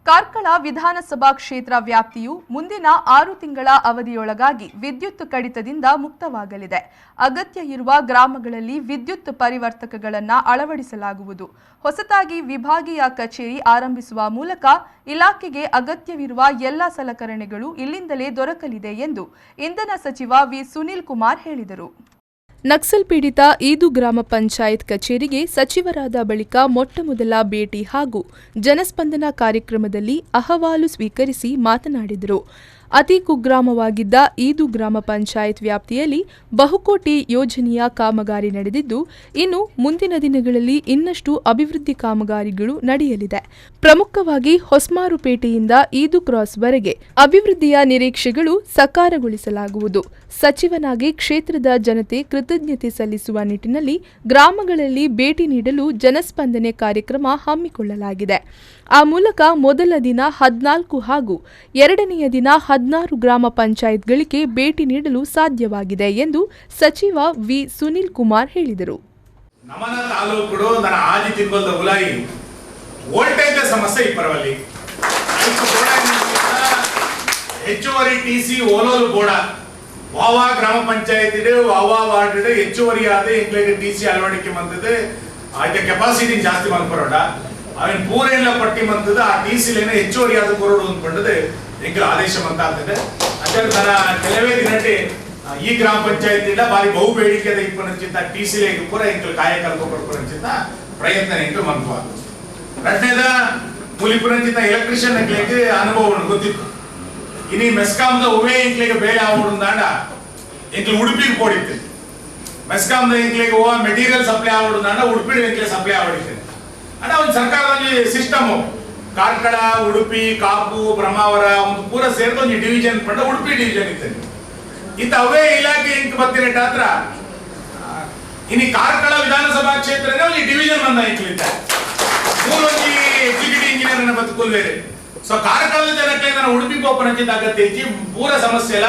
ಕಾರ್ಕಳ ವಿಧಾನಸಭಾ ಕ್ಷೇತ್ರ ವ್ಯಾಪ್ತಿಯು ಮುಂದಿನ 6 ತಿಂಗಳ ಅವಧಿಯೊಳಗಾಗಿ ವಿದ್ಯುತ್ ಕಡಿತದಿಂದ ಮುಕ್ತವಾಗಲಿದೆ. ಅಗತ್ಯ ಇರುವ ಗ್ರಾಮಗಳಲ್ಲಿ ವಿದ್ಯುತ್ ಪರಿವರ್ತಕಗಳನ್ನು ಅಳವಡಿಸಲಾಗುವುದು. ಹೊಸತಾಗಿ ವಿಭಾಗೀಯ ಕಚೇರಿ ಆರಂಭಿಸುವ ಮೂಲಕ ಇಲಾಖೆಗೆ ಅಗತ್ಯವಿರುವ ಎಲ್ಲ ಸಲಕರಣೆಗಳು ಇಲ್ಲಿಂದಲೇ ದೊರಕಲಿದೆ ಎಂದು ಇಂಧನ ಸಚಿವ ವಿ ಸುನೀಲ್ ಕುಮಾರ್ ಹೇಳಿದರು. ನಕ್ಸಲ್ ಪೀಡಿತ ಈದು ಗ್ರಾಮ ಪಂಚಾಯತ್ ಕಚೇರಿಗೆ ಸಚಿವರಾದ ಬಳಿಕ ಮೊಟ್ಟಮೊದಲ ಭೇಟಿ ಹಾಗೂ ಜನಸ್ಪಂದನ ಕಾರ್ಯಕ್ರಮದಲ್ಲಿ ಅಹವಾಲು ಸ್ವೀಕರಿಸಿ ಮಾತನಾಡಿದರು. ಅತಿ ಕುಗ್ರಾಮವಾಗಿದ್ದ ಈದು ಗ್ರಾಮ ಪಂಚಾಯತ್ ವ್ಯಾಪ್ತಿಯಲ್ಲಿ ಬಹುಕೋಟಿ ಯೋಜನೆಯ ಕಾಮಗಾರಿ ನಡೆದಿದ್ದು, ಇನ್ನು ಮುಂದಿನ ದಿನಗಳಲ್ಲಿ ಇನ್ನಷ್ಟು ಅಭಿವೃದ್ಧಿ ಕಾಮಗಾರಿಗಳು ನಡೆಯಲಿದೆ. ಪ್ರಮುಖವಾಗಿ ಹೊಸಮಾರುಪೇಟೆಯಿಂದ ಈದು ಕ್ರಾಸ್ವರೆಗೆ ಅಭಿವೃದ್ಧಿಯ ನಿರೀಕ್ಷೆಗಳು ಸಾಕಾರಗೊಳಿಸಲಾಗುವುದು. ಸಚಿವನಾಗಿ ಕ್ಷೇತ್ರದ ಜನತೆ ಕೃತಜ್ಞತೆ ಸಲ್ಲಿಸುವ ನಿಟ್ಟಿನಲ್ಲಿ ಗ್ರಾಮಗಳಲ್ಲಿ ಭೇಟಿ ನೀಡಲು ಜನಸ್ಪಂದನೆ ಕಾರ್ಯಕ್ರಮ ಹಮ್ಮಿಕೊಳ್ಳಲಾಗಿದೆ. ಆ ಮೂಲಕ ಮೊದಲ ದಿನ 14 ಹಾಗೂ ಎರಡನೆಯ ದಿನ 16 ಗ್ರಾಮ ಪಂಚಾಯತ್ಗಳಿಗೆ ಭೇಟಿ ನೀಡಲು ಸಾಧ್ಯವಾಗಿದೆ ಎಂದು ಸಚಿವ ವಿ ಸುನೀಲ್ ಕುಮಾರ್ ಹೇಳಿದರು. ನಮನ ತಾಲೂಕುಡು ನನ್ನ ಆದಿ ತಿಂಗೊಲ್ದ ಉಲಾಯಿ ವೋಲ್ಟೇಜ್ ಸಮಸ್ಯೆ ಇಪ್ಪರವಲ್ಲಿ ಹೆಚ್ಚುವರಿ ಟಿಸಿ ಓಲೋಲು ಬೋಡ ವಾವಾ ಗ್ರಾಮ ಪಂಚಾಯತ್ ವಾವಾ ವಾರ್ಡ್ ಹೆಚ್ಚುವರಿ ಆದ ಎಂಕ್ಲೆಗೆ ಟಿಸಿ ಅಳವಡಿಕೆ ಮಂತದ ಆಯ್ತ ಕೆಪಾಸಿಟಿ ಜಾಸ್ತಿ ಮಲ್ಪರೋಡ ಅವನ್ ಪೂರೆಲ್ಲ ಪಟ್ಟಿ ಮಂತದ ಆ ಟಿಸಿಲೇನ ಹೆಚ್ಚುವರಿ ಆದ ಕೊರೋಡು ಅಂದ್ಕೊಂಡದೆ ಎಂಕ್ಲ ಆದೇಶ ಮಂತ ಆಗ್ತದೆ. ಅದೇ ನನ್ನ ಕೆಲವೇ ದಿನಕ್ಕೆ ಈ ಗ್ರಾಮ ಪಂಚಾಯತ್ ಇಲ್ಲ ಬಾರಿ ಬಹು ಬೇಡಿಕೆದ ಇಪ್ಪನಂಚಿಂತ ಟಿಸಿಲೇ ಪೂರ ಎಂಕ್ಲ ಕಾಯಕಲ್ಪ ಕೊಡ್ಕೊಂಡಂಚಿಂತ ಪ್ರಯತ್ನ ಎಂಕ್ಲು ಮಂತ್ವ ರಟ್ನೇದ ಮೂಲಿಪುರಂಚಿಂತ ಎಲೆಕ್ಟ್ರಿಷಿಯನ್ ಎಂಕ್ಲೆಗೆ ಅನುಭವ ಗೊತ್ತಿತ್ತು. ಇನಿ ಮೆಸ್ಕಾಂದ ಉವೇ ಎಂಕ್ಲೆಗೆ ಬೇಳೆ ಆವಡುಂದಾಂಡ ಎಂಕ್ಲು ಉಡುಪಿಗೆ ಪೋಡಿತ್ತು. ಮೆಸ್ಕಾಂದ ಎಂಕ್ಲೆಗೆ ಓ ಮೆಟೀರಿಯಲ್ ಸಪ್ಲೈ ಆವಡುಂದಾಂಡ ಉಡುಪಿ ಎಂಕ್ಲೆ ಸಪ್ಲೈ ಆವಡಿತ್ತು. ಅಣ್ಣ ಒಂದು ಸರ್ಕಾರದಲ್ಲಿ ಸಿಸ್ಟಮ್ ಕಾರ್ಕಳ ಉಡುಪಿ ಕಾಪು ಬ್ರಹ್ಮಾವರ ಒಂದು ಪೂರ ಸೇರಿದ ಒಂದು ಡಿವಿಷನ್ ಪಂಡ ಉಡುಪಿ ಡಿವಿಷನ್ ಇತ್ತು. ಇತ್ತ ಅವೇ ಇಲಾಖೆ ಇಂಕ್ ಬತ್ತಿನ ಹತ್ರ ಇನಿ ಕಾರ್ಕಳ ವಿಧಾನಸಭಾ ಕ್ಷೇತ್ರ ಒಂದು ಡಿವಿಷನ್ ಬಂದ ಇಂಕ್ಲಿದ್ದ ಮೂರೊಂದು ಎಕ್ಸಿಕ್ಯೂಟಿವ್ ಇಂಜಿನಿಯರ್ ಬದುಕುಲ್ ಬೇರೆ. ಸೊ ಕಾರ್ಕಳದ ಜನಕ್ಕೆ ನಾನು ಉಡುಪಿಗೆ ಓಪನ್ ಹಂಚಿದ ಅಗತ್ಯ ಇಚ್ಚಿ ಪೂರ ಸಮಸ್ಯೆ ಇಲ್ಲ.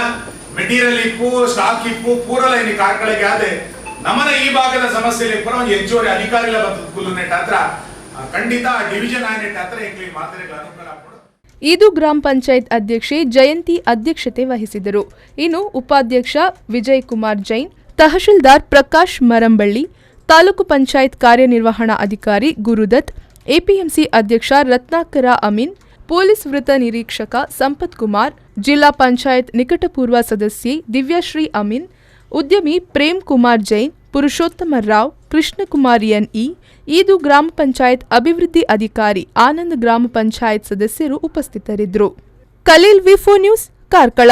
ಮೆಟೀರಿಯಲ್ ಇಪ್ಪು ಸ್ಟಾಕ್ ಇಪ್ಪು ಪೂರಲ್ಲ ಇನಿ ಕಾರ್ಕಳಗೆ ಆದೆ ನಮ್ಮನ ಈ ಭಾಗದ ಸಮಸ್ಯೆ ಪೂರ ಒಂದು ಹೆಚ್ಚುವರಿ ಅಧಿಕಾರಿಗಳ ಬದುಕುಲ್ ನೆಟ್ ಹತ್ರ ಖಂಡಿತ ಡಿವಿಷನ್ ಆನೆಟ್ ಹತ್ರ ಎಂಕ್ಲಿ ಮಾತ್ರೆಗಳ ಅನುಕೂಲ ಆಗ್ಬೋದು. ಈದು ಗ್ರಾಮ ಪಂಚಾಯತ್ ಅಧ್ಯಕ್ಷೆ ಜಯಂತಿ ಅಧ್ಯಕ್ಷತೆ ವಹಿಸಿದರು. ಇನ್ನು ಉಪಾಧ್ಯಕ್ಷ ವಿಜಯ್ ಕುಮಾರ್ ಜೈನ್, ತಹಶೀಲ್ದಾರ್ ಪ್ರಕಾಶ್ ಮರಂಬಳ್ಳಿ, ತಾಲೂಕು ಪಂಚಾಯತ್ ಕಾರ್ಯನಿರ್ವಹಣಾ ಅಧಿಕಾರಿ ಗುರುದತ್, ಎಪಿಎಂಸಿ ಅಧ್ಯಕ್ಷ ರತ್ನಾಕರ ಅಮೀನ್, ಪೊಲೀಸ್ ವೃತ್ತ ನಿರೀಕ್ಷಕ ಸಂಪತ್ ಕುಮಾರ್, ಜಿಲ್ಲಾ ಪಂಚಾಯತ್ ನಿಕಟಪೂರ್ವ ಸದಸ್ಯೆ ದಿವ್ಯಾಶ್ರೀ ಅಮೀನ್, ಉದ್ಯಮಿ ಪ್ರೇಮ್ ಕುಮಾರ್ ಜೈನ್, ಪುರುಷೋತ್ತಮ ರಾವ್, ಕೃಷ್ಣಕುಮಾರ್ ಎನ್ಇ, ಈದು ಗ್ರಾಮ ಪಂಚಾಯತ್ ಅಭಿವೃದ್ಧಿ ಅಧಿಕಾರಿ ಆನಂದ್, ಗ್ರಾಮ ಪಂಚಾಯತ್ ಸದಸ್ಯರು ಉಪಸ್ಥಿತರಿದ್ದರು. ಖಲೀಲ್, ವಿ4 ನ್ಯೂಸ್, ಕಾರ್ಕಳ.